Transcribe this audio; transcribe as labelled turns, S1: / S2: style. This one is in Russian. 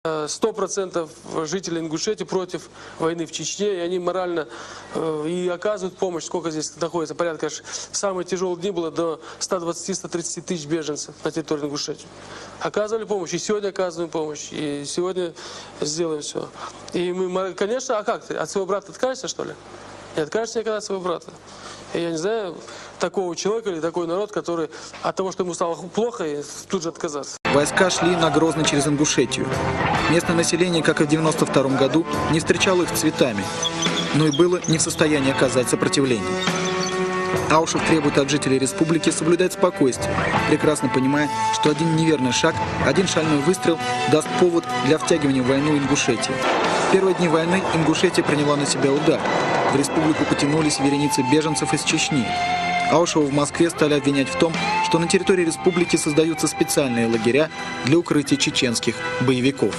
S1: 100% жителей Ингушетии против войны в Чечне, и они морально и оказывают помощь. Сколько здесь находится? Порядка, в самые тяжелые дни было до 120-130 тысяч беженцев на территории Ингушетии. Оказывали помощь, и сегодня оказываем помощь, и сегодня сделаем все. И мы, конечно, а как ты? От своего брата откажешься, что ли? Не откажешься никогда от своего брата. И я не знаю такого человека или такой народ, который от того, что ему стало плохо, и тут же отказаться.
S2: Войска шли на Грозный через Ингушетию. Местное население, как и в 1992 году, не встречало их цветами, но и было не в состоянии оказать сопротивление. Аушев требует от жителей республики соблюдать спокойствие, прекрасно понимая, что один неверный шаг, один шальной выстрел даст повод для втягивания в войну Ингушетии. В первые дни войны Ингушетия приняла на себя удар. В республику потянулись вереницы беженцев из Чечни. Аушева в Москве стали обвинять в том, что на территории республики создаются специальные лагеря для укрытия чеченских боевиков.